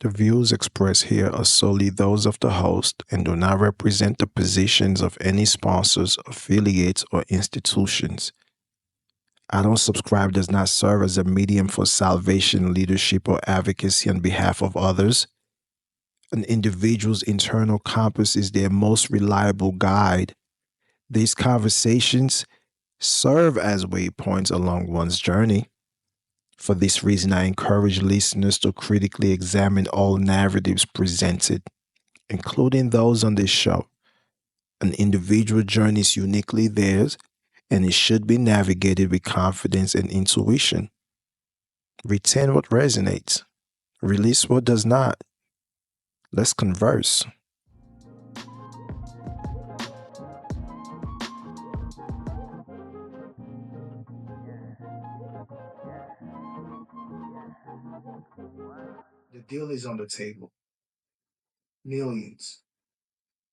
The views expressed here are solely those of the host and do not represent the positions of any sponsors, affiliates, or institutions. I Don't Subscribe does not serve as a medium for salvation, leadership, or advocacy on behalf of others. An individual's internal compass is their most reliable guide. These conversations serve as waypoints along one's journey. For this reason, I encourage listeners to critically examine all narratives presented, including those on this show. An individual journey is uniquely theirs, and it should be navigated with confidence and intuition. Retain what resonates, release what does not. Let's converse. The deal is on the table. Millions,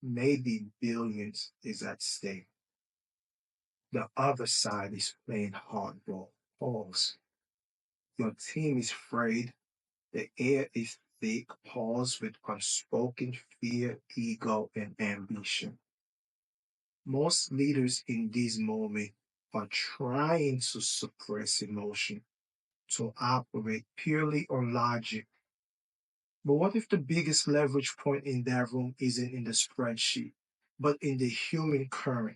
maybe billions, is at stake. The other side is playing hardball. Pause. Your team is frayed. The air is thick. Pause with unspoken fear, ego, and ambition. Most leaders in this moment are trying to suppress emotion, to operate purely on logic. But what if the biggest leverage point in that room isn't in the spreadsheet, but in the human current?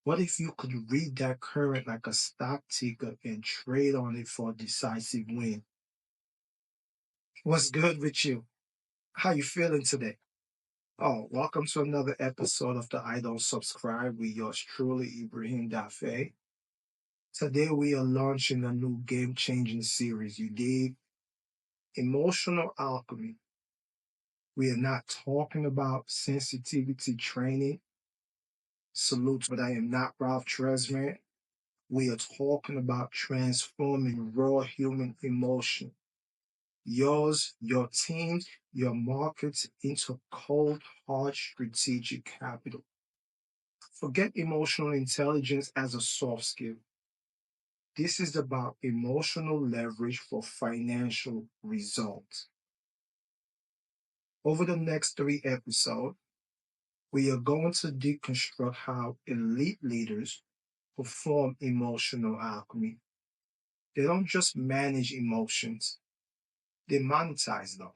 What if you could read that current like a stock ticker and trade on it for a decisive win? What's good with you? How you feeling today? Oh, welcome to another episode of the I Don't Subscribe with yours truly, Ibrahim Daffae. Today we are launching a new game-changing series. You dig? Emotional Alchemy. We are not talking about sensitivity training. Salute, but I am not Ralph Tresvant. We are talking about transforming raw human emotion. Yours, your teams, your markets into cold, hard strategic capital. Forget emotional intelligence as a soft skill. This is about emotional leverage for financial results. Over the next 3 episodes, we are going to deconstruct how elite leaders perform emotional alchemy. They don't just manage emotions, they monetize them.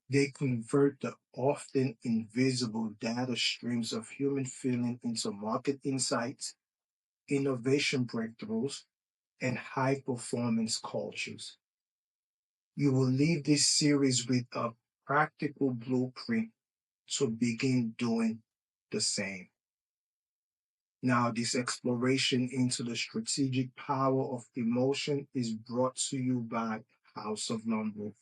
They convert the often invisible data streams of human feeling into market insights, innovation breakthroughs, and high performance cultures. You will leave this series with a practical blueprint to begin doing the same. Now, this exploration into the strategic power of emotion is brought to you by House of Lone.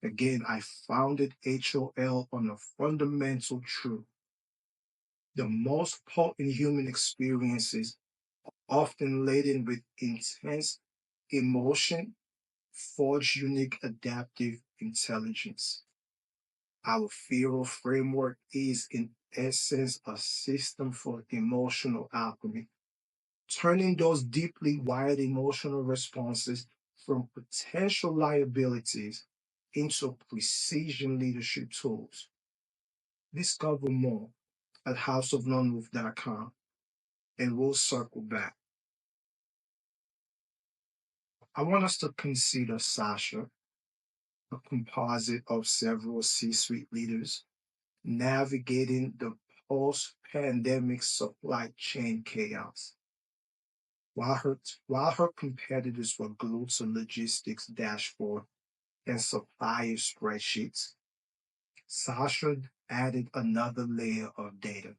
Again, I founded HOL on a fundamental truth. The most potent human experiences, often laden with intense emotion, forge unique adaptive intelligence. Our Fero framework is, in essence, a system for emotional alchemy, turning those deeply wired emotional responses from potential liabilities into precision leadership tools. Discover more at houseofnonewolf.com, and we'll circle back. I want us to consider Sasha, a composite of several C suite leaders navigating the post pandemic supply chain chaos. While her competitors were glued to logistics dashboard and supplier spreadsheets, Sasha added another layer of data: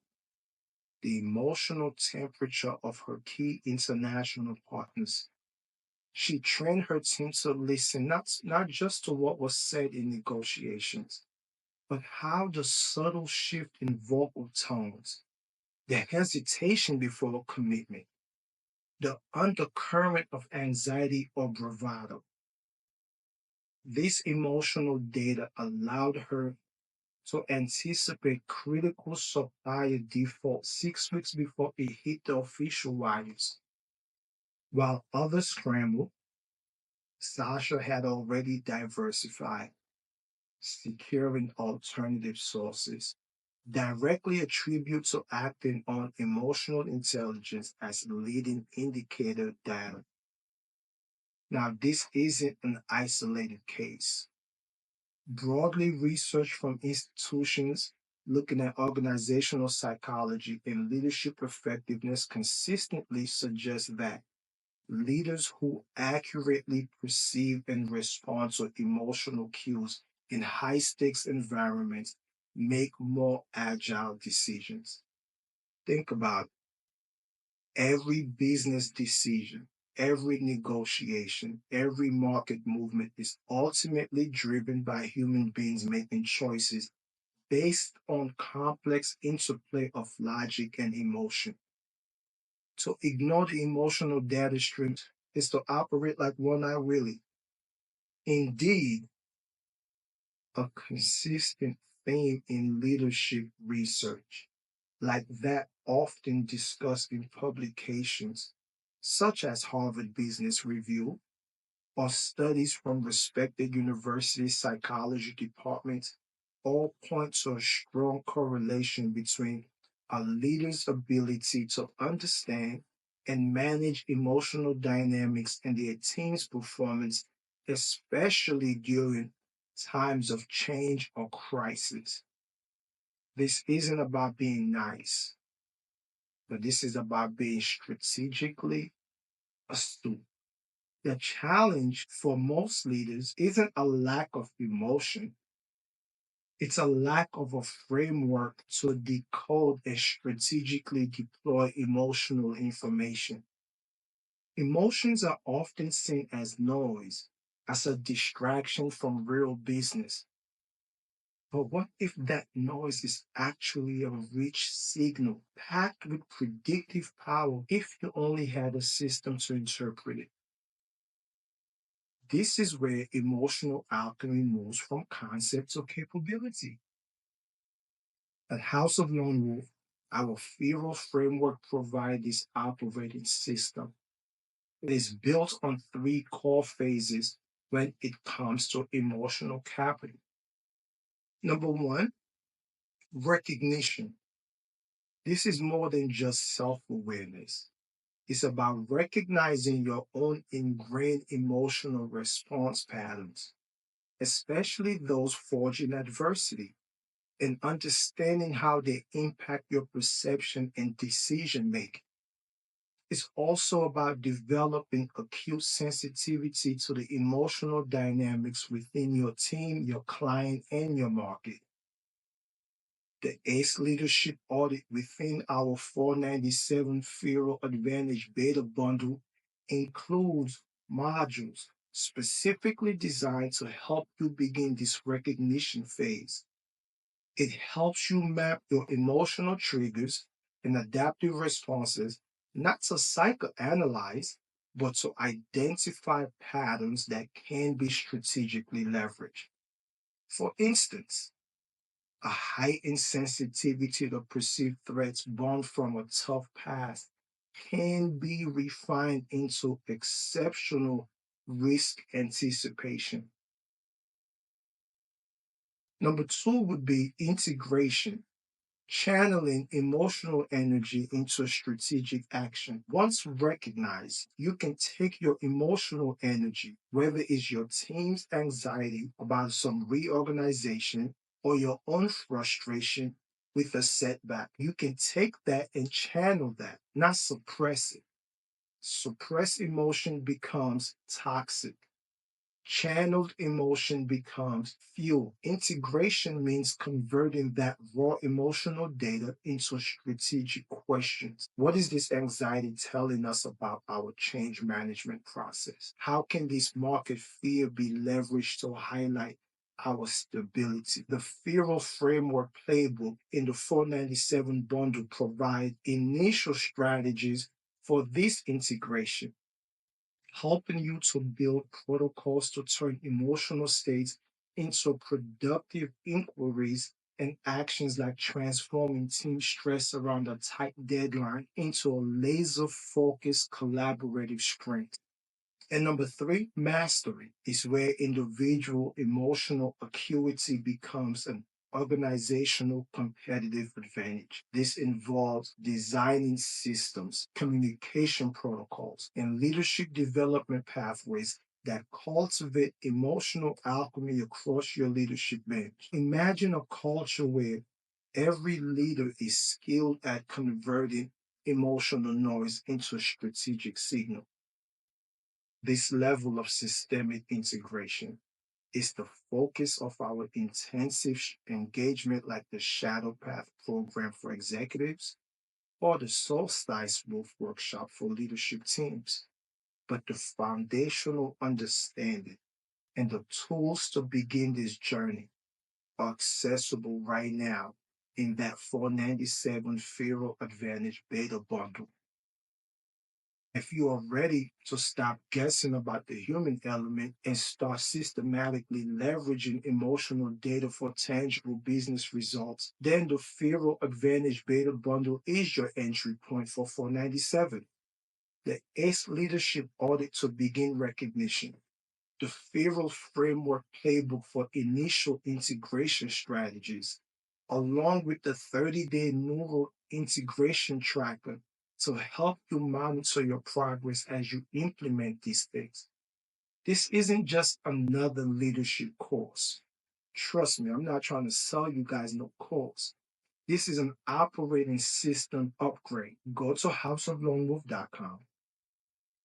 the emotional temperature of her key international partners. She trained her team to listen not just to what was said in negotiations, but how the subtle shift in vocal tones, the hesitation before a commitment, the undercurrent of anxiety or bravado. This emotional data allowed her to anticipate critical supplier default 6 weeks before it hit the official wires. While others scrambled, Sasha had already diversified, securing alternative sources, directly attribute to acting on emotional intelligence as leading indicator data. Now, this isn't an isolated case. Broadly, research from institutions looking at organizational psychology and leadership effectiveness consistently suggests that leaders who accurately perceive and respond to emotional cues in high stakes environments make more agile decisions. Think about every business decision, every negotiation, every market movement is ultimately driven by human beings making choices based on complex interplay of logic and emotion. To ignore the emotional data streams is to operate like one-eye Willie. Indeed, a consistent theme in leadership research, like that often discussed in publications such as Harvard Business Review or studies from respected university psychology departments, all point to a strong correlation between a leader's ability to understand and manage emotional dynamics and their team's performance, especially during times of change or crisis. This isn't about being nice, but this is about being strategically astute. The challenge for most leaders isn't a lack of emotion, it's a lack of a framework to decode and strategically deploy emotional information. Emotions are often seen as noise, as a distraction from real business. But what if that noise is actually a rich signal packed with predictive power if you only had a system to interpret it? This is where emotional alchemy moves from concept to capability. At House of Lone Wolf, our Firo framework provides this operating system. It is built on three core phases when it comes to emotional capital. Number one, recognition. This is more than just self awareness. It's about recognizing your own ingrained emotional response patterns, especially those forged in adversity, and understanding how they impact your perception and decision making. It's also about developing acute sensitivity to the emotional dynamics within your team, your client, and your market. The ACE Leadership Audit within our 497 Fero Advantage Beta Bundle includes modules specifically designed to help you begin this recognition phase. It helps you map your emotional triggers and adaptive responses, not to psychoanalyze, but to identify patterns that can be strategically leveraged. For instance, a heightened sensitivity to perceived threats born from a tough past can be refined into exceptional risk anticipation. Number two would be integration, channeling emotional energy into strategic action. Once recognized, you can take your emotional energy, whether it's your team's anxiety about some reorganization or your own frustration with a setback. You can take that and channel that, not suppress it. Suppressed emotion becomes toxic. Channeled emotion becomes fuel. Integration means converting that raw emotional data into strategic questions. What is this anxiety telling us about our change management process? How can this market fear be leveraged to highlight our stability? The Fear Framework Playbook in the 497 bundle provide initial strategies for this integration, helping you to build protocols to turn emotional states into productive inquiries and actions, like transforming team stress around a tight deadline into a laser focused collaborative sprint. And number three, mastery is where individual emotional acuity becomes an organizational competitive advantage. This involves designing systems, communication protocols, and leadership development pathways that cultivate emotional alchemy across your leadership bench. Imagine a culture where every leader is skilled at converting emotional noise into a strategic signal. This level of systemic integration is the focus of our intensive engagement, like the Shadow Path program for executives or the Solstice Wolf workshop for leadership teams. But the foundational understanding and the tools to begin this journey are accessible right now in that 497 Fero Advantage beta bundle. If you are ready to stop guessing about the human element and start systematically leveraging emotional data for tangible business results, then the Fero Advantage Beta Bundle is your entry point for 497. The ACE Leadership Audit to Begin Recognition, the Fero Framework Playbook for Initial Integration Strategies, along with the 30-day neural integration tracker to help you monitor your progress as you implement these things. This isn't just another leadership course. Trust me, I'm not trying to sell you guys no course. This is an operating system upgrade. Go to houseoflonewolf.com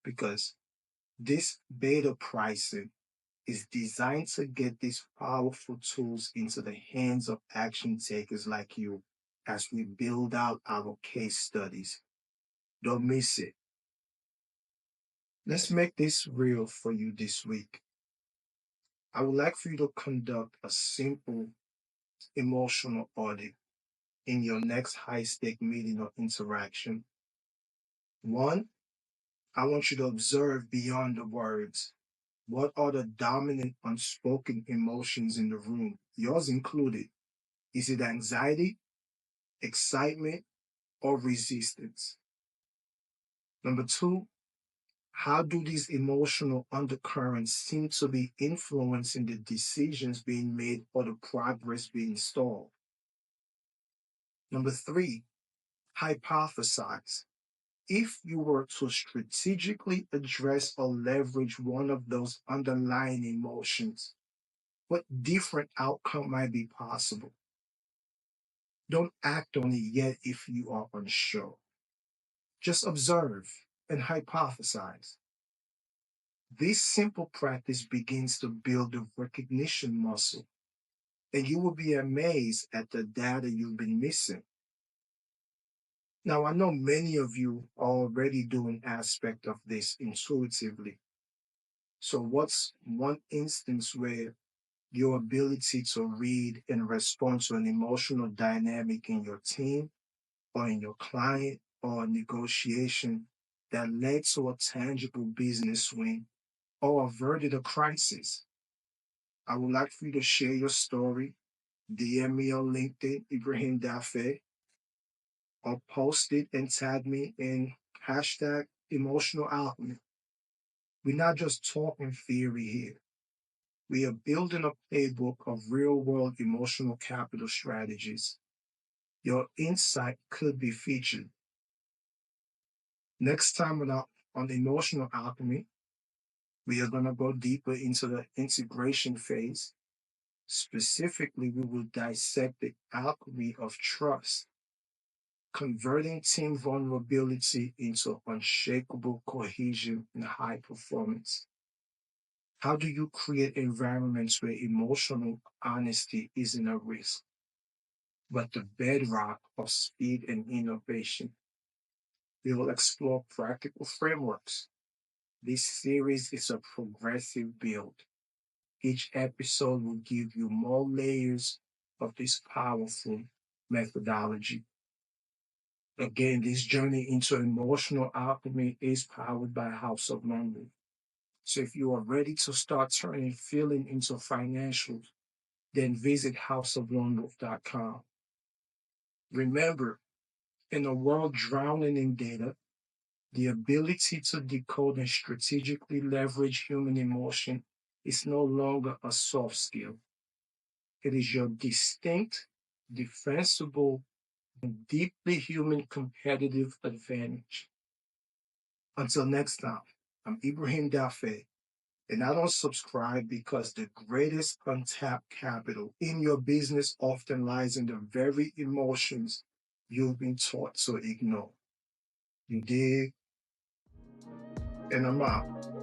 because this beta pricing is designed to get these powerful tools into the hands of action takers like you as we build out our case studies. Don't miss it. Let's make this real for you this week. I would like for you to conduct a simple emotional audit in your next high stake meeting or interaction. One, I want you to observe beyond the words. What are the dominant unspoken emotions in the room, yours included? Is it anxiety, excitement, or resistance? Number two, how do these emotional undercurrents seem to be influencing the decisions being made or the progress being stalled? Number three, hypothesize. If you were to strategically address or leverage one of those underlying emotions, what different outcome might be possible? Don't act on it yet if you are unsure. Just observe and hypothesize. This simple practice begins to build the recognition muscle, and you will be amazed at the data you've been missing. Now, I know many of you are already doing aspect of this intuitively. So what's one instance where your ability to read and respond to an emotional dynamic in your team or in your client or negotiation that led to a tangible business win or averted a crisis? I would like for you to share your story, DM me on LinkedIn, Ibrahim Daffae, or post it and tag me in hashtag Emotional Alchemy. We're not just talking theory here. We are building a playbook of real world emotional capital strategies. Your insight could be featured. Next time on Emotional Alchemy, we are going to go deeper into the integration phase. Specifically, we will dissect the alchemy of trust, converting team vulnerability into unshakable cohesion and high performance. How do you create environments where emotional honesty isn't a risk, but the bedrock of speed and innovation? We will explore practical frameworks. This series is a progressive build. Each episode will give you more layers of this powerful methodology. Again, this journey into emotional alchemy is powered by House of London. So if you are ready to start turning feeling into financials, then visit houseoflonewolf.com. Remember, in a world drowning in data, The ability to decode and strategically leverage human emotion is no longer a soft skill. It is your distinct, defensible, and deeply human competitive advantage. Until next time, I'm Ibrahim Daffae, and I don't subscribe because the greatest untapped capital in your business often lies in the very emotions you've been taught to ignore. You dig? And I'm out.